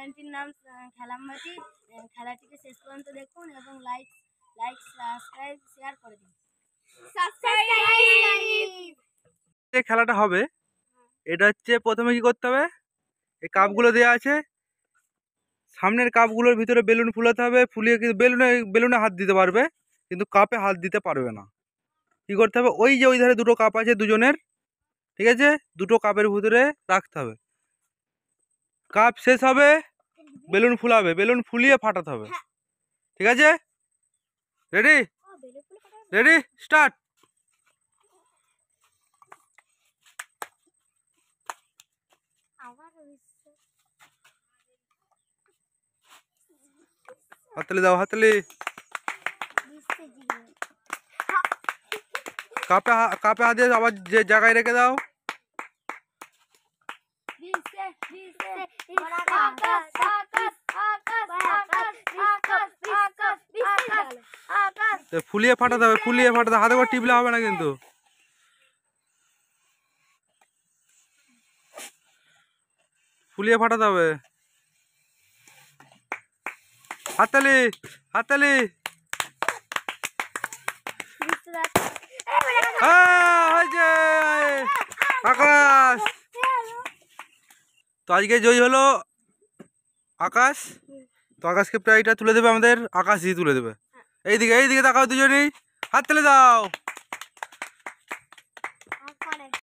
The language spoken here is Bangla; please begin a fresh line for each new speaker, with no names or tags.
চ্যানেলটির নাম খেলামবাটি। খেলাটিকে শেষ পর্যন্ত দেখুন এবং লাইক সাবস্ক্রাইব শেয়ার করে দিন।
যে খেলাটা হবে এটা হচ্ছে প্রথমে কি করতে হবে, এই কাপগুলো দেওয়া আছে, সামনের কাপগুলোর ভিতরে বেলুন ফুলাতে হবে। ফুলিয়ে কিন্তু বেলুনে হাত দিতে পারবে, কিন্তু কাপে হাত দিতে পারবে না। কি করতে হবে, ওই যে ওই ধারে দুটো কাপ আছে দুজনের, ঠিক আছে, দুটো কাপের ভিতরে রাখতে হবে। কাপ শেষ হবে, বেলুন ফুলাবে, বেলুন ফুলিয়ে ফাটাতে হবে। ঠিক আছে, রেডি রেডি স্টার্ট। হাততালি দাও, হাততালি। কাপে হাত দিয়ে আবার যে জায়গায় রেখে দাও। ফুলিয়ে ফাটাতে হবে, ফুলিয়ে ফাটাতে, হাতে করে টিপলে হবে না কিন্তু। ফুলিয়ে ফাটাতে হবে। হাততালি, হাততালি। হয়েছে আকাশ। তো আজকে জয়ী হলো আকাশ। তো আকাশকে প্রাইজটা তুলে দেবে আমাদের আকাশ দিয়ে তুলে দেবে। এইদিকে এইদিকে তাকাও দুজনেই, হাততালি দাও।